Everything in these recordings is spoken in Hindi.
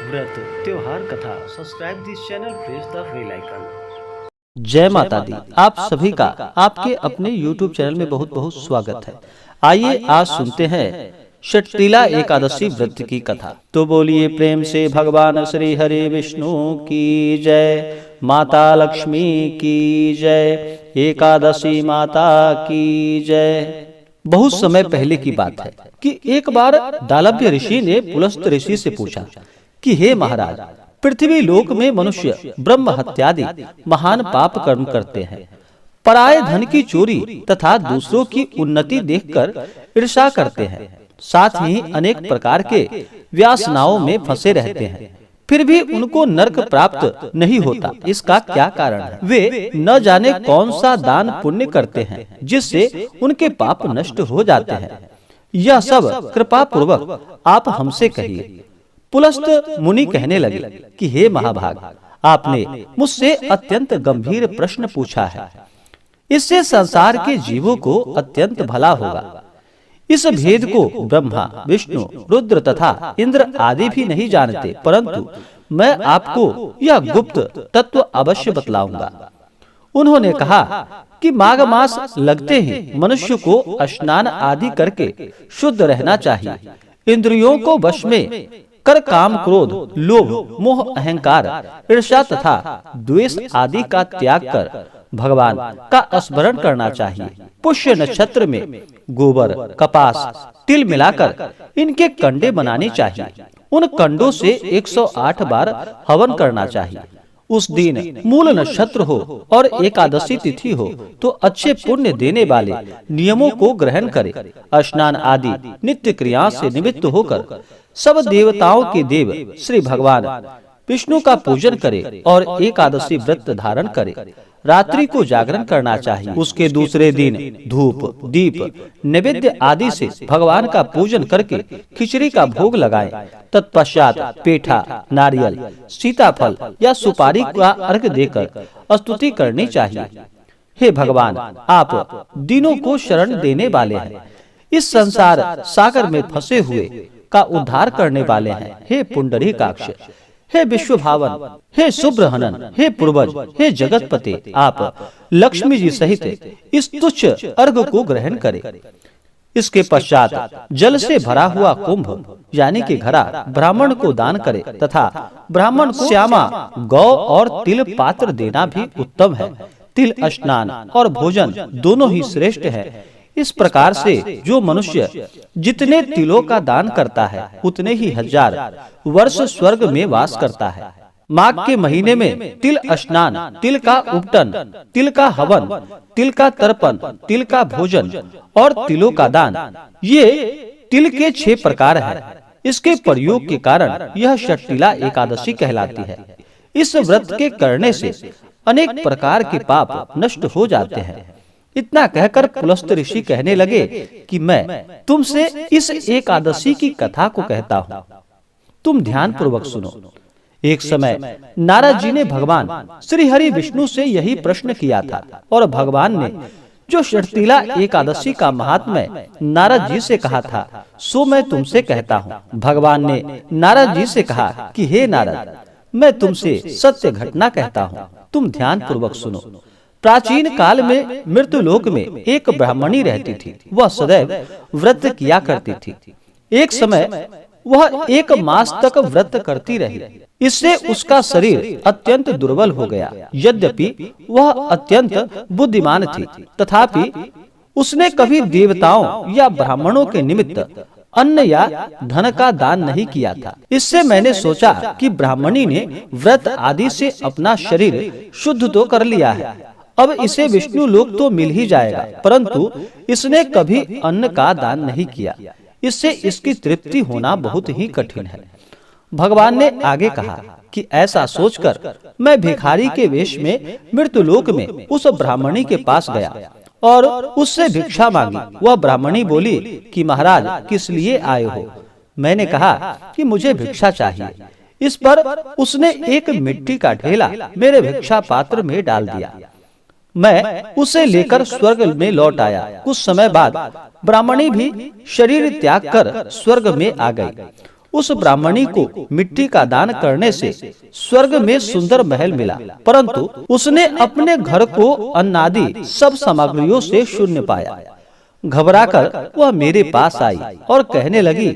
व्रत त्योहार कथा। Subscribe this channel, press the bell icon. जय माता दी। आप सभी का आपके अपने YouTube चैनल में बहुत बहुत स्वागत है। आइए आज सुनते हैं षटतिला एकादशी व्रत की कथा। तो बोलिए प्रेम से भगवान श्री हरि विष्णु की जय, माता लक्ष्मी की जय, एकादशी माता की जय। बहुत समय पहले की बात है कि एक बार दालभ्य ऋषि ने पुलस्त ऋषि से पूछा कि हे महाराज, पृथ्वी लोक में मनुष्य ब्रह्म हत्यादि महान पाप कर्म करते हैं, पराये धन की चोरी तथा दूसरों की उन्नति देखकर ईर्ष्या करते हैं, साथ ही अनेक प्रकार के व्यासनाओं में फंसे रहते हैं, फिर भी उनको नरक प्राप्त नहीं होता। इसका क्या कारण है? वे न जाने कौन सा दान पुण्य करते हैं जिससे उनके पाप नष्ट हो जाते हैं। यह सब कृपा पूर्वक आप हमसे कहिए। पुलस्त मुनि कहने लगे कि हे महाभाग, आपने मुझसे अत्यंत गंभीर प्रश्न पूछा है। इससे संसार के जीवों को अत्यंत भला होगा। इस भेद को ब्रह्मा, विष्णु, रुद्र तथा इंद्र आदि भी नहीं जानते, परंतु मैं आपको यह गुप्त तत्व अवश्य बतलाऊंगा। उन्होंने कहा कि माघ मास लगते ही मनुष्य को स्नान आदि करके शुद्ध रहना चाहिए। इंद्रियों को वश में कर काम, क्रोध, लोभ, मोह, अहंकार, ईर्ष्या तथा द्वेष आदि का त्याग कर भगवान का स्मरण करना चाहिए। पुष्य नक्षत्र में गोबर, कपास, तिल मिलाकर इनके कंडे बनाने चाहिए। उन कंडों से 108 बार हवन करना चाहिए। उस दिन मूल नक्षत्र हो और एकादशी तिथि हो तो अच्छे पुण्य देने वाले नियमों को ग्रहण करे। स्नान आदि नित्य क्रिया से निमित्त होकर सब देवताओं के देव श्री भगवान विष्णु का पूजन करे और एकादशी व्रत धारण करे। रात्रि को जागरण करना चाहिए। उसके दूसरे दिन धूप, दीप, नैवेद्य आदि से भगवान का पूजन करके खिचड़ी का भोग लगाएं। तत्पश्चात पेठा, नारियल, सीताफल या सुपारी का अर्घ देकर स्तुति करनी चाहिए। हे भगवान, आप दीनों को शरण देने वाले हैं, इस संसार सागर में फंसे हुए का उद्धार करने वाले हैं। हे पुंडरीकाक्ष, हे विश्वभावन, हे शुभ्रहनन, हे पूर्वज, हे जगतपते, आप लक्ष्मी जी सहित इस तुच्छ अर्घ को ग्रहण करें। इसके पश्चात जल से भरा हुआ कुंभ यानी कि घड़ा ब्राह्मण को दान करे तथा ब्राह्मण को श्यामा, गौ और तिल पात्र देना भी उत्तम है। तिल स्नान और भोजन दोनों ही श्रेष्ठ है। इस प्रकार से जो मनुष्य जितने तिलों का दान करता है उतने ही 1000 वर्ष स्वर्ग में वास करता है। माघ के महीने में तिल स्नान, तिल का उपटन, तिल का हवन, तिल का तर्पण, तिल का भोजन और तिलों का दान, ये तिल के 6 प्रकार हैं। इसके प्रयोग के कारण यह षटतिला एकादशी कहलाती है। इस व्रत के करने से अनेक प्रकार के पाप नष्ट हो जाते हैं। इतना कहकर पुलस्त ऋषि कहने लगे कि मैं तुमसे इस एकादशी की कथा को कहता हूँ, तुम ध्यान पूर्वक सुनो। एक समय नारद जी ने भगवान श्री हरि विष्णु से यही प्रश्न किया था और भगवान ने जो षटतिला एकादशी का महात्म्य नारद जी से कहा था सो मैं तुमसे कहता हूँ। भगवान ने नारद जी से कहा कि हे नारद, मैं तुमसे सत्य घटना कहता हूँ, तुम ध्यान पूर्वक सुनो। प्राचीन काल में मृत्युलोक में एक ब्राह्मणी रहती थी। वह सदैव व्रत किया करती थी। एक समय वह 1 मास तक व्रत करती रही। इससे उसका शरीर अत्यंत दुर्बल हो गया। यद्यपि वह अत्यंत बुद्धिमान थी, तथापि उसने कभी देवताओं या ब्राह्मणों के निमित्त अन्न या धन का दान नहीं किया था। इससे मैंने सोचा कि ब्राह्मणी ने व्रत आदि से अपना शरीर शुद्ध तो कर लिया है, अब इसे विष्णु लोक तो मिल ही जाएगा, परंतु इसने कभी अन्न का दान नहीं किया। इससे इसकी तृप्ति होना बहुत ही कठिन है। भगवान ने आगे कहा कि ऐसा सोचकर मैं भिखारी के वेश में मृत्युलोक में उस ब्राह्मणी के पास गया और उससे भिक्षा मांगी। वह ब्राह्मणी बोली कि महाराज, किस लिए आए हो? मैंने कहा कि मुझे भिक्षा चाहिए। इस पर उसने एक मिट्टी का ढेला मेरे भिक्षा पात्र में डाल दिया। मैं उसे लेकर स्वर्ग में लौट आया। कुछ समय बाद ब्राह्मणी भी शरीर त्याग कर स्वर्ग में आ गई। उस ब्राह्मणी को मिट्टी का दान करने से स्वर्ग में सुंदर महल मिला, परंतु उसने अपने घर को अन्नादि सब सामग्रियों से शून्य पाया। घबराकर वह मेरे पास आई और कहने लगी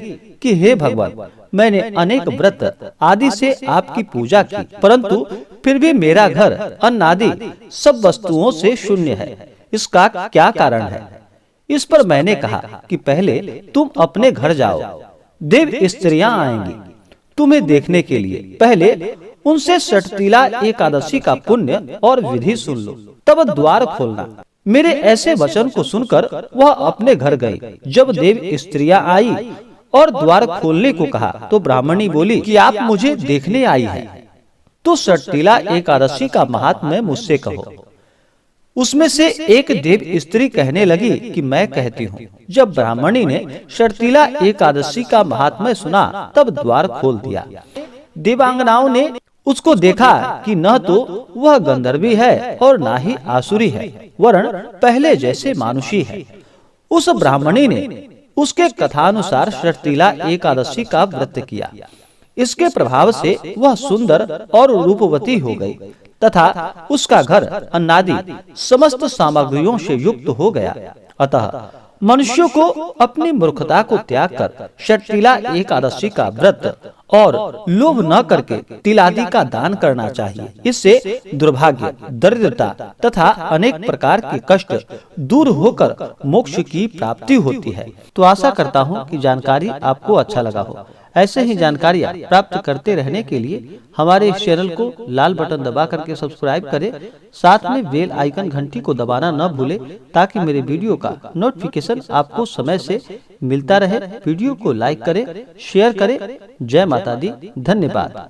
कि हे भगवान, मैंने अनेक व्रत आदि से आपकी पूजा की, परंतु फिर भी मेरा घर अन्न आदि सब वस्तुओं से शून्य है। इसका क्या कारण है? इस पर मैंने कहा कि पहले तुम अपने घर जाओ, देव स्त्रियां आएंगी तुम्हें देखने के लिए। पहले उनसे षटतिला एकादशी का पुण्य और विधि सुन लो, तब द्वार खोलना। मेरे ऐसे वचन को सुनकर वह अपने घर गई। जब देव स्त्रियां आई और द्वार खोलने को कहा तो ब्राह्मणी बोली कि आप मुझे देखने आई हैं, तो षटतिला एकादशी का महात्म्य मुझसे कहो। उसमें से एक देव स्त्री कहने लगी कि मैं कहती हूँ। जब ब्राह्मणी ने षटतिला एकादशी का महात्म्य सुना तब द्वार खोल दिया। देवांगनाओं ने उसको देखा कि न तो वह गंधर्वी है और न ही आसुरी है, वरन पहले जैसे मानुषी है। उस ब्राह्मणी ने उसके कथानुसार षटतिला एकादशी का व्रत किया। इसके प्रभाव से वह सुंदर और रूपवती हो गई तथा उसका घर अन्नादि समस्त सामग्रियों से युक्त हो गया। अतः मनुष्यों को अपनी मूर्खता को त्याग कर षटतिला एकादशी का व्रत और लोभ न करके तिलादि का दान करना चाहिए। इससे दुर्भाग्य, दरिद्रता तथा अनेक प्रकार के कष्ट दूर होकर मोक्ष की प्राप्ति होती है। तो आशा करता हूँ कि जानकारी आपको अच्छा लगा हो। ऐसे ही जानकारियाँ प्राप्त करते रहने के लिए हमारे इस चैनल को लाल बटन दबा करके सब्सक्राइब करें, साथ में बेल आइकन घंटी को दबाना न भूलें ताकि मेरे वीडियो का नोटिफिकेशन आपको समय से मिलता रहे। वीडियो को लाइक करें, शेयर करें। जय माता दी। धन्यवाद।